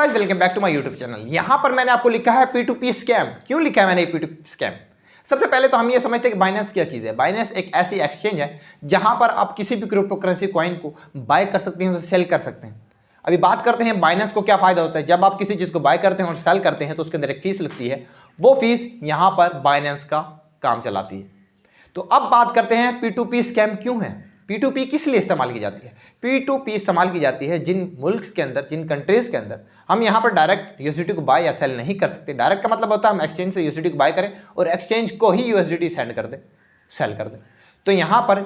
Guys, welcome back to my YouTube channel. यहाँ पर मैंने आपको लिखा है P2P स्कैम। क्यों लिखा है मैंने P2P स्कैम? सबसे पहले तो हम ये समझते हैं कि बाइनेंस क्या चीज़ है। बाइनेंस एक ऐसी एक्सचेंज है जहाँ पर आप किसी भी क्रिप्टो करेंसी कॉइन को बाय कर सकते हैं, उसे सेल कर सकते हैं। अभी बात करते हैं बाइनेंस को क्या फ़ायदा होता है। जब आप किसी चीज़ को बाय करते हैं और सेल करते हैं तो उसके अंदर एक फ़ीस लगती है, वो फीस यहाँ पर बाइनेंस का काम चलाती है। तो अब बात करते हैं P2P स्कैम क्यों है, P2P किस लिए इस्तेमाल की जाती है। P2P इस्तेमाल की जाती है जिन मुल्क्स के अंदर, जिन कंट्रीज़ के अंदर हम यहाँ पर डायरेक्ट यूएसडीटी को बाय या सेल नहीं कर सकते। डायरेक्ट का मतलब होता है हम एक्सचेंज से यूएसडीटी को बाय करें और एक्सचेंज को ही यूएसडीटी सेंड कर दें, सेल कर दें। तो यहाँ पर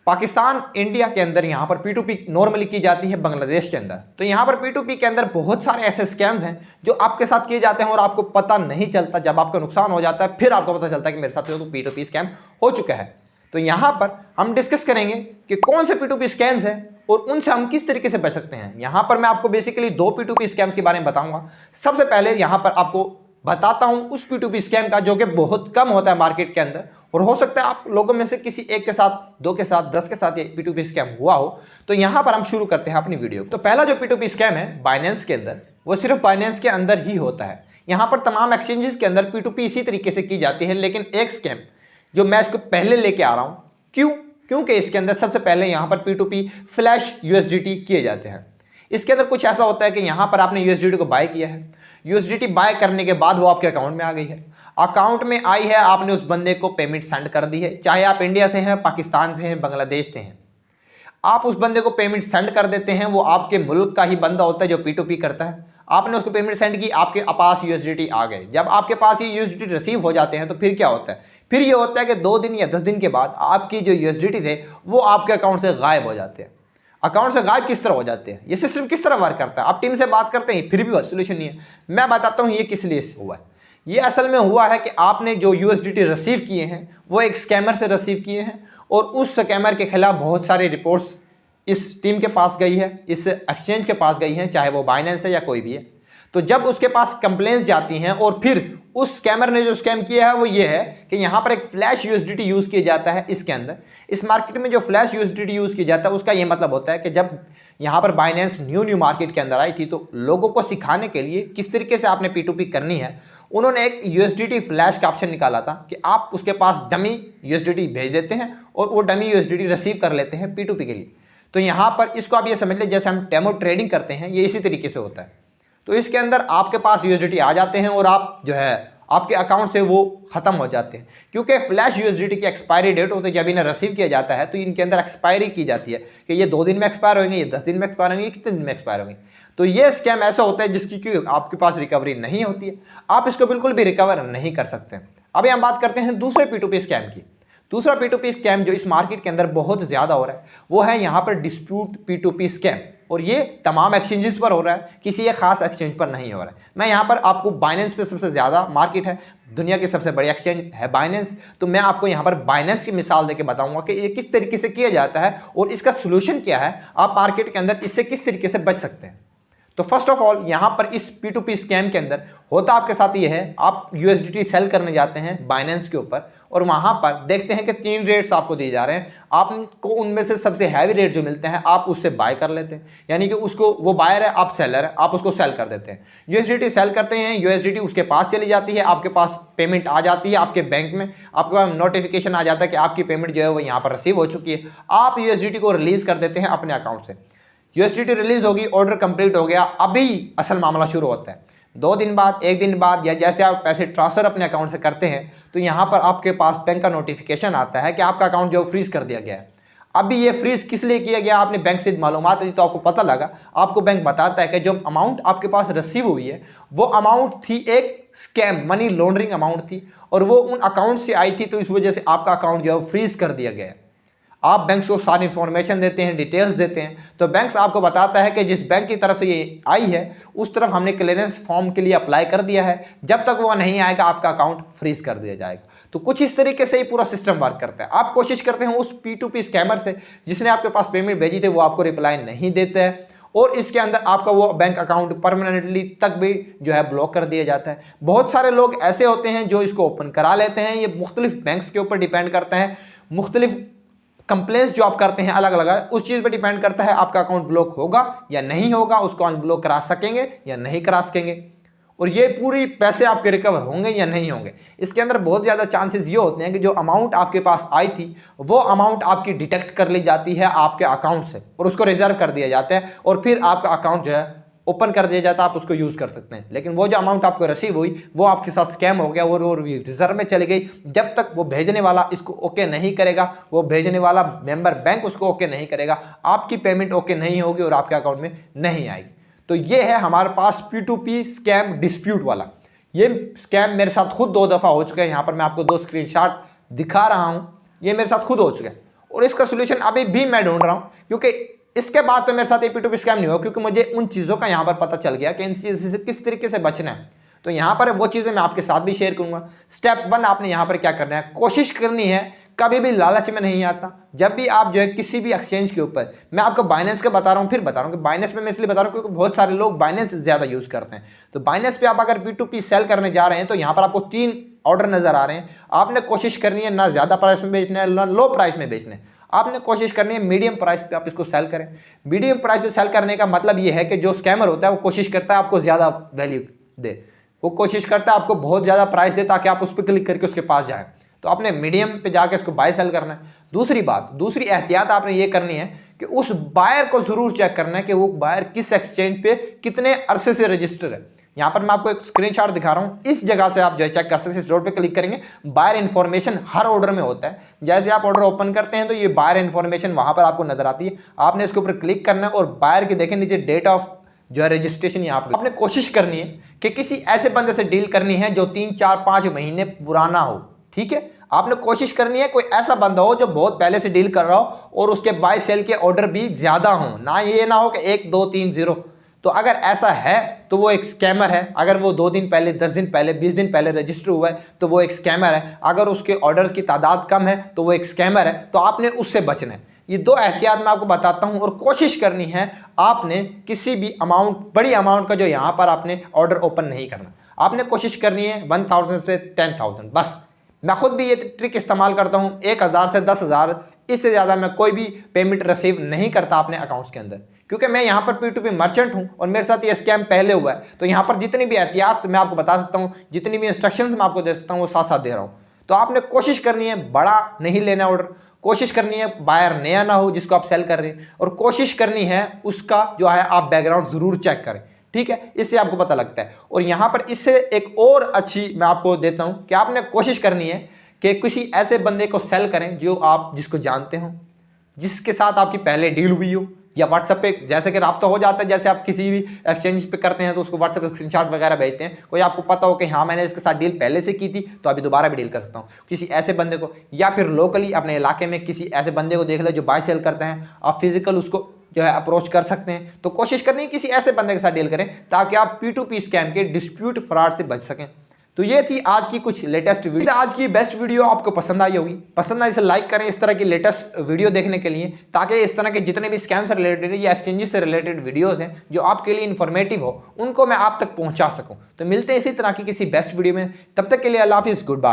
पाकिस्तान, इंडिया के अंदर यहाँ पर P2P नॉर्मली की जाती है बांग्लादेश के अंदर। तो यहाँ पर P2P के अंदर बहुत सारे ऐसे स्कैम्स हैं जो आपके साथ किए जाते हैं और आपको पता नहीं चलता। जब आपका नुकसान हो जाता है फिर आपको पता चलता है कि मेरे साथ तो P2P स्कैम हो चुका है। तो यहाँ पर हम डिस्कस करेंगे कि कौन से P2P स्कैम्स हैं और उनसे हम किस तरीके से बच सकते हैं। यहाँ पर मैं आपको बेसिकली दो P2P स्कैम्स के बारे में बताऊंगा। सबसे पहले यहाँ पर आपको बताता हूँ उस P2P स्कैम का जो कि बहुत कम होता है मार्केट के अंदर, और हो सकता है आप लोगों में से किसी एक के साथ, दो के साथ, 10 के साथ ये P2P स्कैम हुआ हो। तो यहाँ पर हम शुरू करते हैं अपनी वीडियो। तो पहला जो P2P स्कैम है बाइनेंस के अंदर, वो सिर्फ बाइनेंस के अंदर ही होता है। यहाँ पर तमाम एक्सचेंजेस के अंदर P2P इसी तरीके से की जाती है, लेकिन एक स्कैम जो मैं इसको पहले लेके आ रहा हूँ, क्योंकि इसके अंदर सबसे पहले यहाँ पर P2P फ्लैश यूएसडीटी किए जाते हैं। इसके अंदर कुछ ऐसा होता है कि यहाँ पर आपने यूएसडीटी को बाय किया है, यूएसडीटी बाय करने के बाद वो आपके अकाउंट में आ गई है। अकाउंट में आई है, आपने उस बंदे को पेमेंट सेंड कर दी है, चाहे आप इंडिया से हैं, पाकिस्तान से हैं, बांग्लादेश से हैं। आप उस बंदे को पेमेंट सेंड कर देते हैं, वो आपके मुल्क का ही बंदा होता है जो P2P करता है। आपने उसको पेमेंट सेंड की, आपके पास यूएसडीटी आ गए। जब आपके पास ये यूएसडीटी रिसीव हो जाते हैं तो फिर क्या होता है, फिर ये होता है कि 2 दिन या 10 दिन के बाद आपकी जो यूएसडीटी थे वो आपके अकाउंट से गायब हो जाते हैं। अकाउंट से गायब किस तरह हो जाते हैं, ये सिस्टम किस तरह वर्क करता है। आप टीम से बात करते हैं फिर भी सोल्यूशन नहीं है। मैं बताता हूँ ये किस लिए हुआ है। ये असल में हुआ है कि आपने जो यूएसडीटी रिसीव किए हैं वो एक स्कैमर से रिसीव किए हैं, और उस स्कैमर के खिलाफ बहुत सारी रिपोर्ट्स इस टीम के पास गई है, इस एक्सचेंज के पास गई हैं, चाहे वो बाइनेंस है या कोई भी है। तो जब उसके पास कंप्लेंट्स जाती हैं और फिर उस स्कैमर ने जो स्कैम किया है वो ये है कि यहाँ पर एक फ्लैश यूएसडीटी यूज़ किया जाता है। इसके अंदर इस मार्केट में जो फ्लैश यूएसडीटी यूज़ किया जाता है उसका ये मतलब होता है कि जब यहाँ पर बाइनेंस न्यू मार्केट के अंदर आई थी तो लोगों को सिखाने के लिए किस तरीके से आपने P2P करनी है, उन्होंने एक यूएसडीटी फ्लैश का ऑप्शन निकाला था कि आप उसके पास डमी यूएसडीटी भेज देते हैं और वो डमी यूएसडीटी रिसीव कर लेते हैं P2P के लिए। तो यहाँ पर इसको आप ये समझ लें जैसे हम डेमो ट्रेडिंग करते हैं, ये इसी तरीके से होता है। तो इसके अंदर आपके पास यूएसडीटी आ जाते हैं और आप जो है आपके अकाउंट से वो ख़त्म हो जाते हैं, क्योंकि फ्लैश यूएसडीटी की एक्सपायरी डेट होती है। जब इन्हें रिसीव किया जाता है तो इनके अंदर एक्सपायरी की जाती है कि ये 2 दिन में एक्सपायर होंगे, ये 10 दिन में एक्सपायर होंगे, ये कितने दिन में एक्सपायर होंगे। तो ये स्कैम ऐसा होता है जिसकी कि आपके पास रिकवरी नहीं होती है, आप इसको बिल्कुल भी रिकवर नहीं कर सकते। अभी हम बात करते हैं दूसरे P2P स्कैम की। दूसरा P2P स्कैम जो इस मार्केट के अंदर बहुत ज़्यादा हो रहा है वो है यहाँ पर डिस्प्यूट P2P स्कैम, और ये तमाम एक्सचेंजेस पर हो रहा है, किसी एक खास एक्सचेंज पर नहीं हो रहा है। मैं यहाँ पर आपको बाइनेंस पे सबसे ज़्यादा मार्केट है, दुनिया की सबसे बड़ी एक्सचेंज है बाइनेंस, तो मैं आपको यहाँ पर बाइनेंस की मिसाल देके बताऊंगा कि ये किस तरीके से किया जाता है और इसका सोल्यूशन क्या है, आप मार्केट के अंदर इससे किस तरीके से बच सकते हैं। तो फर्स्ट ऑफ ऑल यहाँ पर इस P2P स्कैम के अंदर होता आपके साथ ये है, आप यूएसडीटी सेल करने जाते हैं बाइनेंस के ऊपर और वहाँ पर देखते हैं कि 3 रेट्स आपको दिए जा रहे हैं। आपको उनमें से सबसे हैवी रेट जो मिलते हैं आप उससे बाय कर लेते हैं, यानी कि उसको, वो बायर है, आप सेलर है, आप उसको सेल कर देते हैं। यूएसडीटी सेल करते हैं, यूएसडीटी उसके पास चली जाती है, आपके पास पेमेंट आ जाती है, आपके बैंक में आपके पास नोटिफिकेशन आ जाता है कि आपकी पेमेंट जो है वो यहाँ पर रिसीव हो चुकी है। आप यूएसडीटी को रिलीज़ कर देते हैं अपने अकाउंट से। यूएसडीटी रिलीज होगी, ऑर्डर कंप्लीट हो गया, अभी असल मामला शुरू होता है। 2 दिन बाद, 1 दिन बाद, या जैसे आप पैसे ट्रांसफ़र अपने अकाउंट से करते हैं तो यहाँ पर आपके पास बैंक का नोटिफिकेशन आता है कि आपका अकाउंट जो फ्रीज़ कर दिया गया है। अभी ये फ्रीज़ किस लिए किया गया, आपने बैंक से मालूमात दी तो आपको पता लगा, आपको बैंक बताता है कि जो अमाउंट आपके पास रिसीव हुई है वो अमाउंट थी एक स्कैम, मनी लॉन्ड्रिंग अमाउंट थी, और वो उन अकाउंट से आई थी, तो इस वजह से आपका अकाउंट जो है फ्रीज़ कर दिया गया है। आप बैंक को सारी इन्फॉर्मेशन देते हैं, डिटेल्स देते हैं, तो बैंक आपको बताता है कि जिस बैंक की तरफ से ये आई है उस तरफ हमने क्लियरेंस फॉर्म के लिए अप्लाई कर दिया है, जब तक वो नहीं आएगा आपका अकाउंट फ्रीज कर दिया जाएगा। तो कुछ इस तरीके से ही पूरा सिस्टम वर्क करता है। आप कोशिश करते हैं उस P2P स्कैमर से जिसने आपके पास पेमेंट भेजी थी वो आपको रिप्लाई नहीं देते हैं, और इसके अंदर आपका वो बैंक अकाउंट परमानेंटली तक भी जो है ब्लॉक कर दिया जाता है। बहुत सारे लोग ऐसे होते हैं जो इसको ओपन करा लेते हैं, ये मुख्तलिफ बैंक्स के ऊपर डिपेंड करता है, मुख्तलिफ कंप्लेंट्स जो आप करते हैं अलग अलग, उस चीज़ पे डिपेंड करता है आपका अकाउंट ब्लॉक होगा या नहीं होगा, उसको अनब्लॉक करा सकेंगे या नहीं करा सकेंगे, और ये पूरी पैसे आपके रिकवर होंगे या नहीं होंगे। इसके अंदर बहुत ज़्यादा चांसेस ये होते हैं कि जो अमाउंट आपके पास आई थी वो अमाउंट आपकी डिटेक्ट कर ली जाती है आपके अकाउंट से और उसको रिजर्व कर दिया जाता है और फिर आपका अकाउंट जो है ओपन कर दिया जाता है, आप उसको यूज़ कर सकते हैं। लेकिन वो जो अमाउंट आपको रिसीव हुई वो आपके साथ स्कैम हो गया और वो रिजर्व में चली गई। जब तक वो भेजने वाला इसको ओके नहीं करेगा, वो भेजने वाला मेंबर बैंक उसको ओके नहीं करेगा, आपकी पेमेंट ओके नहीं होगी और आपके अकाउंट में नहीं आएगी। तो ये है हमारे पास P2P स्कैम डिस्प्यूट वाला। ये स्कैम मेरे साथ खुद 2 दफ़ा हो चुका है। यहाँ पर मैं आपको 2 स्क्रीनशॉट दिखा रहा हूँ, ये मेरे साथ खुद हो चुका है और इसका सोल्यूशन अभी भी मैं ढूंढ रहा हूँ, क्योंकि इसके बाद तो मेरे साथ ये P2P स्कैम नहीं हुआ, क्योंकि मुझे उन चीज़ों का यहाँ पर पता चल गया कि इन चीज़ों से किस तरीके से बचना है। तो यहाँ पर वो चीज़ें मैं आपके साथ भी शेयर करूँगा। स्टेप 1 आपने यहाँ पर क्या करना है, कोशिश करनी है, कभी भी लालच में नहीं आता। जब भी आप जो है किसी भी एक्सचेंज के ऊपर, मैं आपको बाइनेंस का बता रहा हूँ, फिर बता रहा हूँ कि बाइनेंस में मैं इसलिए बता रहा हूँ क्योंकि बहुत सारे लोग बाइनेंस ज़्यादा यूज़ करते हैं। तो बाइनेंस पे आप अगर P2P सेल करने जा रहे हैं तो यहाँ पर आपको 3 ऑर्डर नज़र आ रहे हैं। आपने कोशिश करनी है ना ज़्यादा प्राइस में बेचना है ना लो प्राइस में बेचना है, आपने कोशिश करनी है मीडियम प्राइस पे आप इसको सेल करें। मीडियम प्राइस पे सेल करने का मतलब ये है कि जो स्कैमर होता है वो कोशिश करता है आपको ज़्यादा वैल्यू दे, वो कोशिश करता है आपको बहुत ज़्यादा प्राइस दे ताकि आप उस पर क्लिक करके उसके पास जाएं। तो आपने मीडियम पे जाके उसको बाय सेल करना है। दूसरी एहतियात आपने ये करनी है कि उस बायर को ज़रूर चेक करना है कि वो बायर किस एक्सचेंज पे कितने अरसे से रजिस्टर है। यहाँ पर मैं आपको एक स्क्रीनशॉट दिखा रहा हूँ, इस जगह से आप जो है चेक कर सकते हैं। इस डॉट पे क्लिक करेंगे, बायर इन्फॉर्मेशन हर ऑर्डर में होता है। जैसे आप ऑर्डर ओपन करते हैं तो ये बायर इन्फॉर्मेशन वहाँ पर आपको नजर आती है, आपने इसके ऊपर क्लिक करना है और बायर की देखें नीचे डेट ऑफ जो है रजिस्ट्रेशन यहाँ पर आपने कोशिश करनी है कि किसी ऐसे बंदे से डील करनी है जो 3, 4, 5 महीने पुराना हो। ठीक है, आपने कोशिश करनी है कोई ऐसा बंदा हो जो बहुत पहले से डील कर रहा हो और उसके बाय सेल के ऑर्डर भी ज़्यादा हों, ना ये ना हो कि 1, 2, 3, 0। तो अगर ऐसा है तो वो एक स्कैमर है। अगर वो 2 दिन पहले, 10 दिन पहले, 20 दिन पहले रजिस्टर हुआ है तो वो एक स्कैमर है। अगर उसके ऑर्डर्स की तादाद कम है तो वो एक स्कैमर है। तो आपने उससे बचना है। ये 2 एहतियात मैं आपको बताता हूं और कोशिश करनी है आपने किसी भी अमाउंट, बड़ी अमाउंट का जो यहाँ पर आपने ऑर्डर ओपन नहीं करना। आपने कोशिश करनी है 1000 से 10,000 बस। मैं खुद भी ये ट्रिक इस्तेमाल करता हूँ, 1000 से 10,000, इससे ज़्यादा मैं कोई भी पेमेंट रिसीव नहीं करता अपने अकाउंट्स के अंदर, क्योंकि मैं यहाँ पर P2P मर्चेंट हूँ और मेरे साथ ये स्कैम पहले हुआ है। तो यहाँ पर जितनी भी एहतियात मैं आपको बता सकता हूँ, जितनी भी इंस्ट्रक्शंस मैं आपको दे सकता हूँ वो साथ साथ दे रहा हूँ। तो आपने कोशिश करनी है बड़ा नहीं लेना ऑर्डर, कोशिश करनी है बायर नया ना हो जिसको आप सेल कर रहे हैं, और कोशिश करनी है उसका जो है आप बैकग्राउंड ज़रूर चेक करें। ठीक है, इससे आपको पता लगता है। और यहाँ पर इससे एक और अच्छी मैं आपको देता हूँ कि आपने कोशिश करनी है कि किसी ऐसे बंदे को सेल करें जो आप जिसको जानते हो, जिसके साथ आपकी पहले डील हुई हो, या व्हाट्सएप पे जैसे कि रब्ता हो जाता है। जैसे आप किसी भी एक्सचेंज पे करते हैं तो उसको व्हाट्सएप पे स्क्रीनशॉट वगैरह भेजते हैं, कोई आपको पता हो कि हाँ मैंने इसके साथ डील पहले से की थी तो अभी दोबारा भी डील कर सकता हूँ किसी ऐसे बंदे को। या फिर लोकली अपने इलाके में किसी ऐसे बंदे को देख लो जो बाय सेल करते हैं, आप फिजिकल उसको जो है अप्रोच कर सकते हैं। तो कोशिश करनी है किसी ऐसे बंदे के साथ डील करें ताकि आप P2P स्कैम के डिस्प्यूट फ्रॉड से बच सकें। तो ये थी आज की कुछ लेटेस्ट वीडियो। आज की बेस्ट वीडियो आपको पसंद आई होगी, पसंद आई इसे लाइक करें इस तरह की लेटेस्ट वीडियो देखने के लिए, ताकि इस तरह के जितने भी स्कैम से रिलेटेड या एक्सचेंजेस से रिलेटेड वीडियोस हैं जो आपके लिए इन्फॉर्मेटिव हो उनको मैं आप तक पहुंचा सकूं। तो मिलते हैं इसी तरह की किसी बेस्ट वीडियो में, तब तक के लिए अल्लाह हाफिज़, गुड बाय।